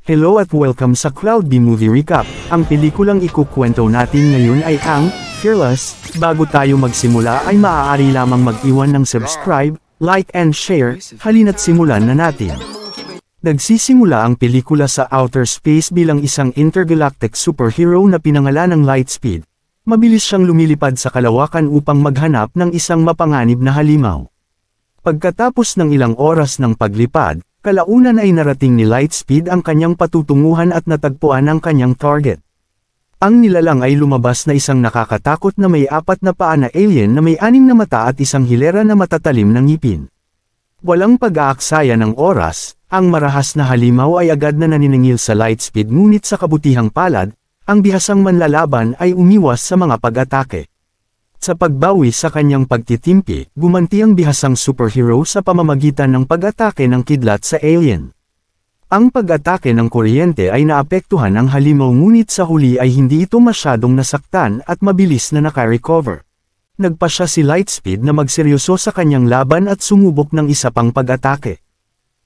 Hello at welcome sa Cloud B Movie Recap. Ang pelikulang ikukwento natin ngayon ay ang Fearless. Bago tayo magsimula ay maaari lamang mag-iwan ng subscribe, like and share. Halina't simulan na natin. Nagsisimula ang pelikula sa outer space bilang isang intergalactic superhero na pinangalan ng Lightspeed. Mabilis siyang lumilipad sa kalawakan upang maghanap ng isang mapanganib na halimaw. Pagkatapos ng ilang oras ng paglipad, kalaunan ay narating ni Lightspeed ang kanyang patutunguhan at natagpuan ang kanyang target. Ang nilalang ay lumabas na isang nakakatakot na may 4 na paa na alien na may 6 na mata at isang hilera na matatalim ng ngipin. Walang pag-aaksaya ng oras, ang marahas na halimaw ay agad na naniningil sa Lightspeed ngunit sa kabutihang palad, ang bihasang manlalaban ay umiwas sa mga pag-atake. Sa pagbawi sa kanyang pagtitimpi, gumanti ang bihasang superhero sa pamamagitan ng pag-atake ng kidlat sa alien. Ang pag-atake ng kuryente ay naapektuhan ang halimaw ngunit sa huli ay hindi ito masyadong nasaktan at mabilis na naka-recover. Nagpasya si Lightspeed na magseryoso sa kanyang laban at sumubok ng isa pang pag-atake.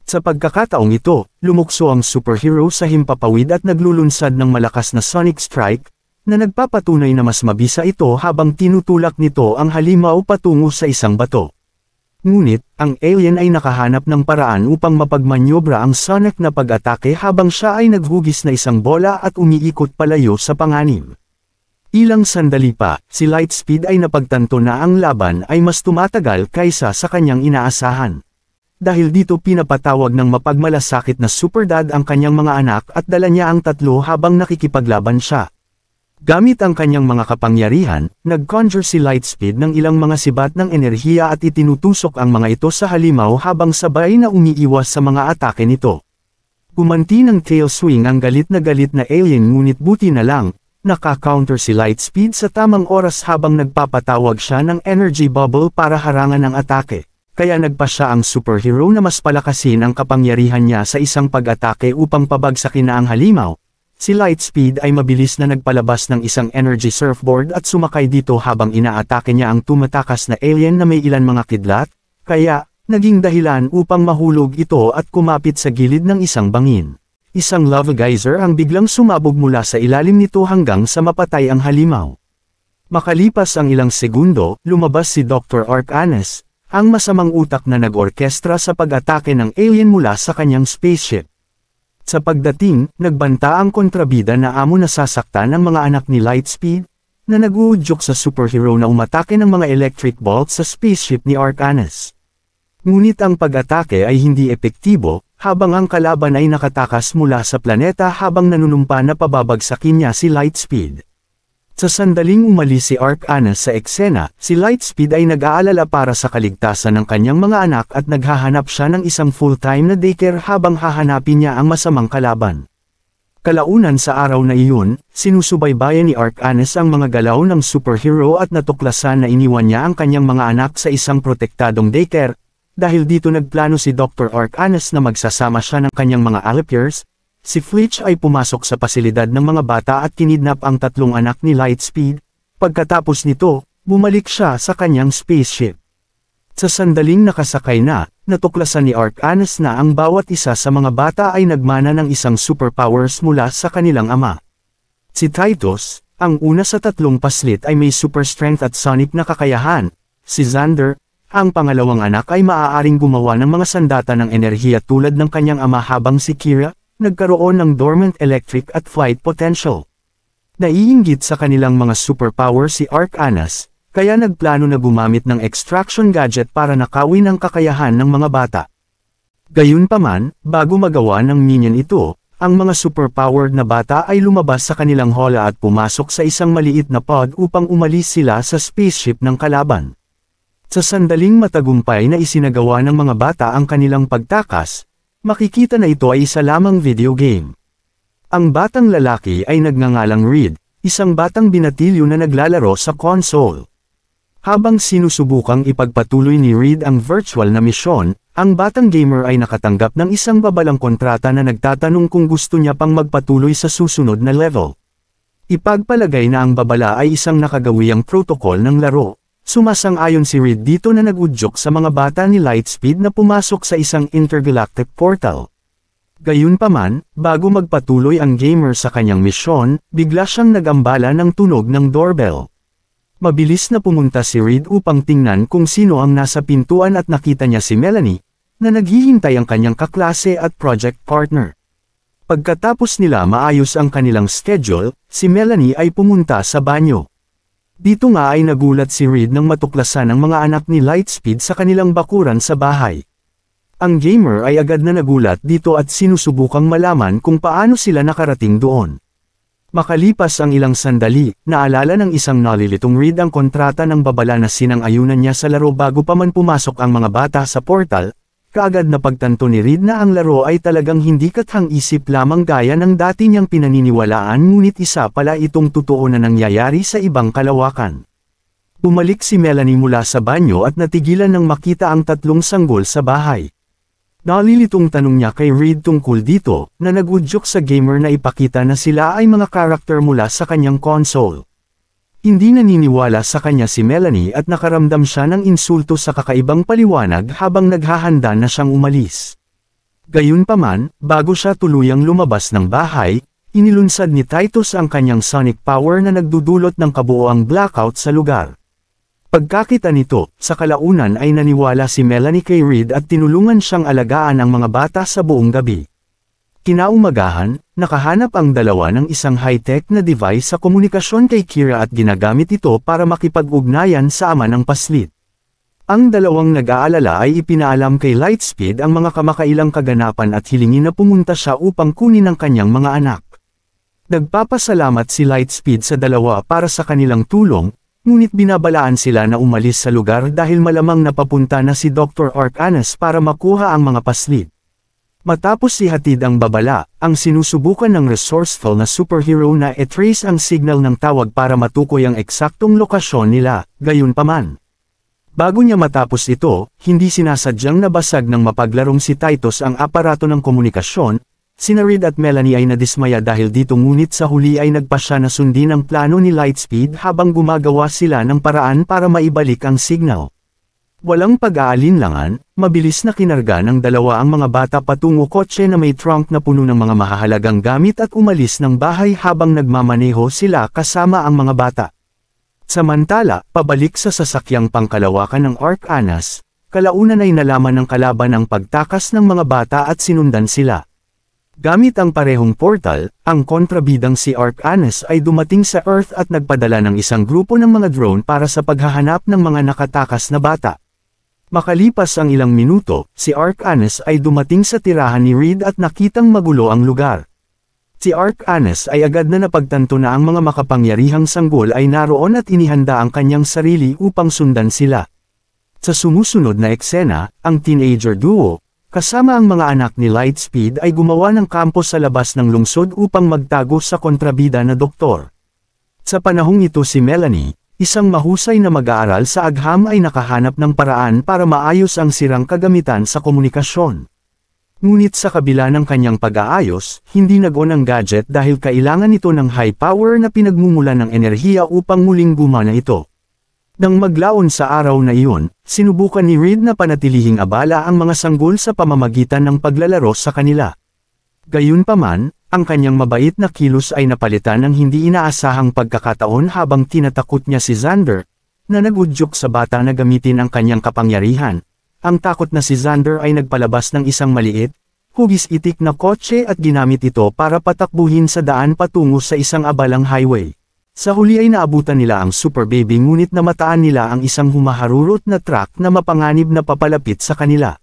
Sa pagkakataong ito, lumukso ang superhero sa himpapawid at naglulunsad ng malakas na sonic strike, na nagpapatunay na mas mabisa ito habang tinutulak nito ang halimaw patungo sa isang bato. Ngunit, ang alien ay nakahanap ng paraan upang mapagmanyobra ang sonic na pag-atake habang siya ay naghugis na isang bola at umiikot palayo sa panganib. Ilang sandali pa, si Lightspeed ay napagtanto na ang laban ay mas tumatagal kaysa sa kanyang inaasahan. Dahil dito pinapatawag ng mapagmalasakit na Superdad ang kanyang mga anak at dala niya ang 3 habang nakikipaglaban siya. Gamit ang kanyang mga kapangyarihan, nag-conjure si Lightspeed ng ilang mga sibat ng enerhiya at itinutusok ang mga ito sa halimaw habang sabay na umiiwas sa mga atake nito. Gumanti ng tail swing ang galit na alien ngunit buti na lang, naka-counter si Lightspeed sa tamang oras habang nagpapatawag siya ng energy bubble para harangan ang atake. Kaya nagpa siya ang superhero na mas palakasin ang kapangyarihan niya sa isang pag-atake upang pabagsakin na ang halimaw. Si Lightspeed ay mabilis na nagpalabas ng isang energy surfboard at sumakay dito habang inaatake niya ang tumatakas na alien na may ilan mga kidlat, kaya, naging dahilan upang mahulog ito at kumapit sa gilid ng isang bangin. Isang lava geyser ang biglang sumabog mula sa ilalim nito hanggang sa mapatay ang halimaw. Makalipas ang ilang segundo, lumabas si Dr. Arcanes, ang masamang utak na nag-orkestra sa pag-atake ng alien mula sa kanyang spaceship. Sa pagdating, nagbanta ang kontrabida na amo nasasaktan ng mga anak ni Lightspeed, na nag-uudyok sa superhero na umatake ng mga electric bolts sa spaceship ni Arcanes. Ngunit ang pag-atake ay hindi epektibo, habang ang kalaban ay nakatakas mula sa planeta habang nanunumpa na pababagsakin niya si Lightspeed. Sa sandaling umalis si Arcanes sa eksena, si Lightspeed ay nag-aalala para sa kaligtasan ng kanyang mga anak at naghahanap siya ng isang full-time na daycare habang hahanapin niya ang masamang kalaban. Kalaunan sa araw na iyon, sinusubaybayan ni Arcanes ang mga galaw ng superhero at natuklasan na iniwan niya ang kanyang mga anak sa isang protektadong daycare. Dahil dito nagplano si Dr. Arcanes na magsasama siya ng kanyang mga allipiers. Si Fletch ay pumasok sa pasilidad ng mga bata at kinidnap ang 3 anak ni Lightspeed. Pagkatapos nito, bumalik siya sa kanyang spaceship. Sa sandaling nakasakay na, natuklasan ni Arcanes na ang bawat isa sa mga bata ay nagmana ng isang superpowers mula sa kanilang ama. Si Titus, ang una sa 3 paslit ay may super strength at sonic na kakayahan. Si Xander, ang pangalawang anak ay maaaring gumawa ng mga sandata ng enerhiya tulad ng kanyang ama habang si Kira, nagkaroon ng dormant electric at flight potential. Naiinggit sa kanilang mga superpower si Arcanes, kaya nagplano na gumamit ng extraction gadget para nakawin ang kakayahan ng mga bata. Gayunpaman, bago magawa ng minion ito, ang mga superpowered na bata ay lumabas sa kanilang hola at pumasok sa isang maliit na pod upang umalis sila sa spaceship ng kalaban. Sa sandaling matagumpay na isinagawa ng mga bata ang kanilang pagtakas, makikita na ito ay isa lamang video game. Ang batang lalaki ay nagngangalang Reed, isang batang binatilyo na naglalaro sa console. Habang sinusubukang ipagpatuloy ni Reed ang virtual na misyon, ang batang gamer ay nakatanggap ng isang babalang kontrata na nagtatanong kung gusto niya pang magpatuloy sa susunod na level. Ipagpalagay na ang babala ay isang nakagawiyang protocol ng laro. Sumasang-ayon si Reed dito na nagudyok sa mga bata ni Lightspeed na pumasok sa isang intergalactic portal. Gayunpaman, bago magpatuloy ang gamer sa kanyang misyon, bigla siyang nagambala ng tunog ng doorbell. Mabilis na pumunta si Reed upang tingnan kung sino ang nasa pintuan at nakita niya si Melanie, na naghihintay ang kanyang kaklase at project partner. Pagkatapos nila maayos ang kanilang schedule, si Melanie ay pumunta sa banyo. Dito nga ay nagulat si Reed nang matuklasan ang mga anak ni Lightspeed sa kanilang bakuran sa bahay. Ang gamer ay agad na nagulat dito at sinusubukang malaman kung paano sila nakarating doon. Makalipas ang ilang sandali, naalala ng isang nalilitong Reed ang kontrata ng babala na sinang-ayunan niya sa laro bago pa man pumasok ang mga bata sa portal, kaagad na pagtanto ni Reed na ang laro ay talagang hindi kathang-isip lamang gaya ng dati niyang pinaniniwalaan ngunit isa pala itong totoo na nangyayari sa ibang kalawakan. Bumalik si Melanie mula sa banyo at natigilan nang makita ang tatlong sanggol sa bahay. Nalilitong tanong niya kay Reed tungkol dito, na nagudyok sa gamer na ipakita na sila ay mga karakter mula sa kanyang console. Hindi naniniwala sa kanya si Melanie at nakaramdam siya ng insulto sa kakaibang paliwanag habang naghahanda na siyang umalis. Gayunpaman, bago siya tuluyang lumabas ng bahay, inilunsad ni Titus ang kanyang sonic power na nagdudulot ng kabuoang blackout sa lugar. Pagkakita nito, sa kalaunan ay naniwala si Melanie kay Reed at tinulungan siyang alagaan ang mga bata sa buong gabi. Kinaumagahan, nakahanap ang dalawa ng isang high-tech na device sa komunikasyon kay Kira at ginagamit ito para makipag-ugnayan sa ama ng paslit. Ang dalawang nag-aalala ay ipinaalam kay Lightspeed ang mga kamakailang kaganapan at hilingin na pumunta siya upang kunin ang kanyang mga anak. Nagpapasalamat si Lightspeed sa dalawa para sa kanilang tulong, ngunit binabalaan sila na umalis sa lugar dahil malamang napapunta na si Dr. Arcanas para makuha ang mga paslit. Matapos ihatid ang babala, ang sinusubukan ng resourceful na superhero na i-trace ang signal ng tawag para matukoy ang eksaktong lokasyon nila, gayunpaman. Bago niya matapos ito, hindi sinasadyang nabasag ng mapaglarong si Titus ang aparato ng komunikasyon. Sina Reed at Melanie ay nadismaya dahil dito ngunit sa huli ay nagpasya na sundin ang plano ni Lightspeed habang gumagawa sila ng paraan para maibalik ang signal. Walang pag-aalinlangan, mabilis na kinarga ng dalawa ang mga bata patungo kotse na may trunk na puno ng mga mahahalagang gamit at umalis ng bahay habang nagmamaneho sila kasama ang mga bata. Samantala, pabalik sa sasakyang pangkalawakan ng Arcanas, kalaunan ay nalaman ng kalaban ang pagtakas ng mga bata at sinundan sila. Gamit ang parehong portal, ang kontrabidang si Arcanas ay dumating sa Earth at nagpadala ng isang grupo ng mga drone para sa paghahanap ng mga nakatakas na bata. Makalipas ang ilang minuto, si Arcanas ay dumating sa tirahan ni Reed at nakitang magulo ang lugar. Si Arcanas ay agad na napagtanto na ang mga makapangyarihang sanggol ay naroon at inihanda ang kanyang sarili upang sundan sila. Sa sumusunod na eksena, ang teenager duo, kasama ang mga anak ni Lightspeed ay gumawa ng kampo sa labas ng lungsod upang magtago sa kontrabida na doktor. Sa panahong ito si Melanie, isang mahusay na mag-aaral sa agham ay nakahanap ng paraan para maayos ang sirang kagamitan sa komunikasyon. Ngunit sa kabila ng kanyang pag-aayos, hindi nag-on ang gadget dahil kailangan ito ng high power na pinagmumulan ng enerhiya upang muling gumana ito. Nang maglaon sa araw na iyon, sinubukan ni Reed na panatilihing abala ang mga sanggol sa pamamagitan ng paglalaro sa kanila. Gayunpaman, ang kanyang mabait na kilos ay napalitan ng hindi inaasahang pagkakataon habang tinatakot niya si Xander, na nagudyok sa bata na gamitin ang kanyang kapangyarihan. Ang takot na si Xander ay nagpalabas ng isang maliit, hugis-itik na kotse at ginamit ito para patakbuhin sa daan patungo sa isang abalang highway. Sa huli ay naabutan nila ang Super Baby ngunit namataan nila ang isang humaharurot na truck na mapanganib na papalapit sa kanila.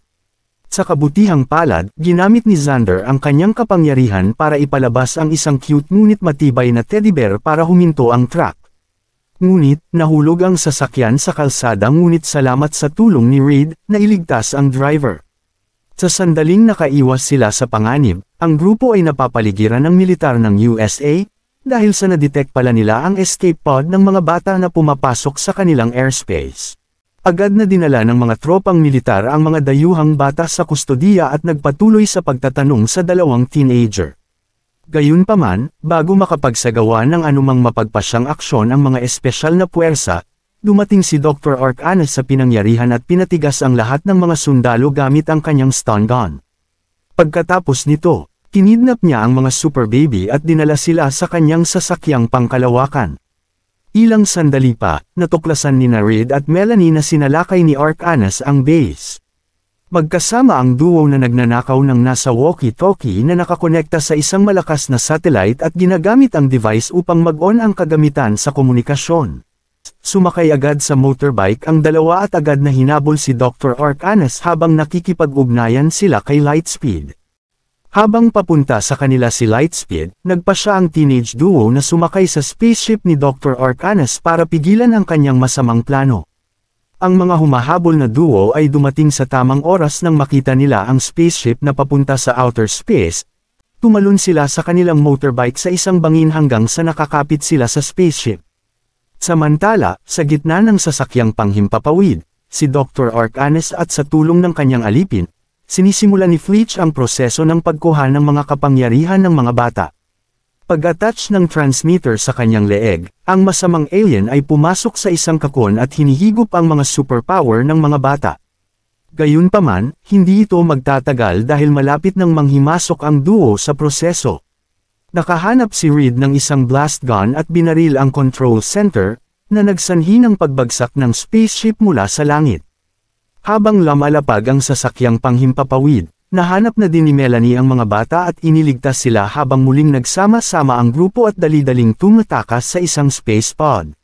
Sa kabutihang palad, ginamit ni Xander ang kanyang kapangyarihan para ipalabas ang isang cute ngunit matibay na teddy bear para huminto ang truck. Ngunit, nahulog ang sasakyan sa kalsada ngunit salamat sa tulong ni Reed, nailigtas ang driver. Sa sandaling nakaiwas sila sa panganib, ang grupo ay napapaligiran ng militar ng USA, dahil sa nadetect pala nila ang escape pod ng mga bata na pumapasok sa kanilang airspace. Agad na dinala ng mga tropang militar ang mga dayuhang bata sa kustodiya at nagpatuloy sa pagtatanong sa dalawang teenager. Gayunpaman, bago makapagsagawa ng anumang mapagpasyang aksyon ang mga espesyal na puwersa, dumating si Dr. Arcanas sa pinangyarihan at pinatigas ang lahat ng mga sundalo gamit ang kanyang stun gun. Pagkatapos nito, kinidnap niya ang mga super baby at dinala sila sa kanyang sasakyang pangkalawakan. Ilang sandali pa, natuklasan ni Reed at Melanie na sinalakay ni Arcanas ang base. Magkasama ang duo na nagnanakaw ng nasa walkie-talkie na nakakonekta sa isang malakas na satellite at ginagamit ang device upang mag-on ang kagamitan sa komunikasyon. Sumakay agad sa motorbike ang dalawa at agad na hinabol si Dr. Arcanas habang nakikipag-ugnayan sila kay Lightspeed. Habang papunta sa kanila si Lightspeed, nagpa siya ang teenage duo na sumakay sa spaceship ni Dr. Arcanas para pigilan ang kanyang masamang plano. Ang mga humahabol na duo ay dumating sa tamang oras nang makita nila ang spaceship na papunta sa outer space. Tumalon sila sa kanilang motorbike sa isang bangin hanggang sa nakakapit sila sa spaceship. Samantala, sa gitna ng sasakyang panghimpapawid, si Dr. Arcanas at sa tulong ng kanyang alipin, sinisimula ni Fleech ang proseso ng pagkuha ng mga kapangyarihan ng mga bata. Pag-attach ng transmitter sa kanyang leeg, ang masamang alien ay pumasok sa isang kakon at hinihigop ang mga superpower ng mga bata. Gayunpaman, hindi ito magtatagal dahil malapit nang manghimasok ang duo sa proseso. Nakahanap si Reed ng isang blast gun at binaril ang control center, na nagsanhi ng pagbagsak ng spaceship mula sa langit. Habang lumalapag ang sasakyang panghimpapawid, nahanap na din ni Melanie ang mga bata at iniligtas sila habang muling nagsama-sama ang grupo at dali-daling tumatakas sa isang space pod.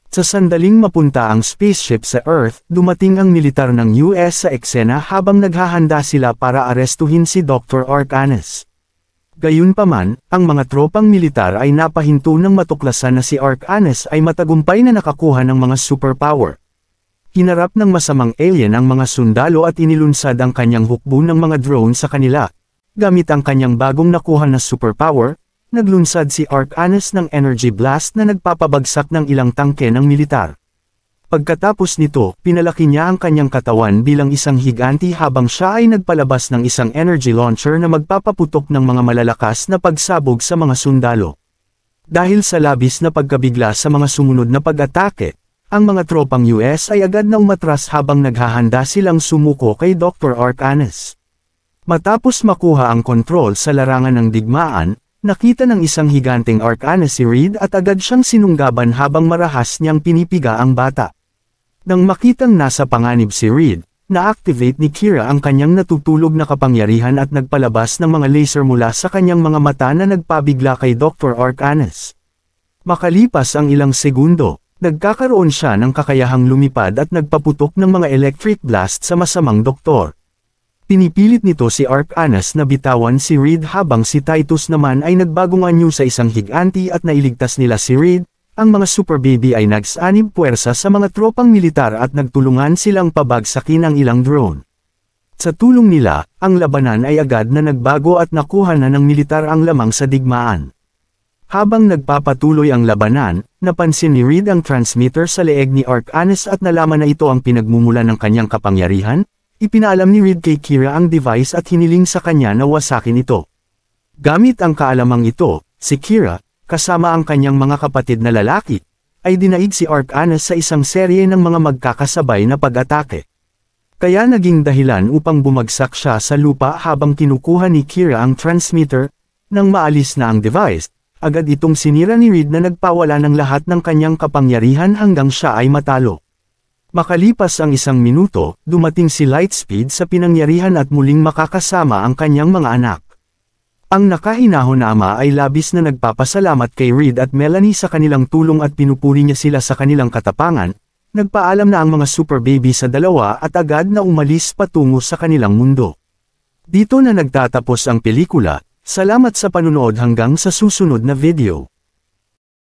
Sa sandaling mapunta ang spaceship sa Earth, dumating ang militar ng US sa eksena habang naghahanda sila para arestuhin si Dr. Arcanas. Gayunpaman, ang mga tropang militar ay napahinto nang matuklasan na si Arcanas ay matagumpay na nakakuha ng mga superpower. Hinarap ng masamang alien ang mga sundalo at inilunsad ang kanyang hukbo ng mga drone sa kanila. Gamit ang kanyang bagong nakuha na superpower, naglunsad si Arcanas ng energy blast na nagpapabagsak ng ilang tangke ng militar. Pagkatapos nito, pinalaki niya ang kanyang katawan bilang isang higanti habang siya ay nagpalabas ng isang energy launcher na magpapaputok ng mga malalakas na pagsabog sa mga sundalo. Dahil sa labis na pagkabigla sa mga sumunod na pag-atake, ang mga tropang US ay agad na umatras habang naghahanda silang sumuko kay Dr. Arcanas. Matapos makuha ang kontrol sa larangan ng digmaan, nakita ng isang higanteng Arcanas si Reed at agad siyang sinunggaban habang marahas niyang pinipiga ang bata. Nang makitang nasa panganib si Reed, na-activate ni Kira ang kanyang natutulog na kapangyarihan at nagpalabas ng mga laser mula sa kanyang mga mata na nagpabigla kay Dr. Arcanas. Makalipas ang ilang segundo, nagkakaroon siya ng kakayahang lumipad at nagpaputok ng mga electric blast sa masamang doktor. Pinipilit nito si Arcanas na bitawan si Reed habang si Titus naman ay nagbagong anyo sa isang higanti at nailigtas nila si Reed. Ang mga super baby ay nagsanib puwersa sa mga tropang militar at nagtulungan silang pabagsakin ang ilang drone. Sa tulong nila, ang labanan ay agad na nagbago at nakuha na ng militar ang lamang sa digmaan. Habang nagpapatuloy ang labanan, napansin ni Reed ang transmitter sa leeg ni Arcanas at nalaman na ito ang pinagmumulan ng kanyang kapangyarihan. Ipinaalam ni Reed kay Kira ang device at hiniling sa kanya na wasakin ito. Gamit ang kaalamang ito, si Kira, kasama ang kanyang mga kapatid na lalaki, ay dinaig si Arcanas sa isang serye ng mga magkakasabay na pag-atake. Kaya naging dahilan upang bumagsak siya sa lupa habang kinukuha ni Kira ang transmitter. Nang maalis na ang device, agad itong sinira ni Reed na nagpawala ng lahat ng kanyang kapangyarihan hanggang siya ay matalo. Makalipas ang isang minuto, dumating si Lightspeed sa pinangyarihan at muling makakasama ang kanyang mga anak. Ang nakahinahon na ama ay labis na nagpapasalamat kay Reed at Melanie sa kanilang tulong at pinupuri niya sila sa kanilang katapangan. Nagpaalam na ang mga super baby sa dalawa at agad na umalis patungo sa kanilang mundo. Dito na nagtatapos ang pelikula. Salamat sa panunood hanggang sa susunod na video.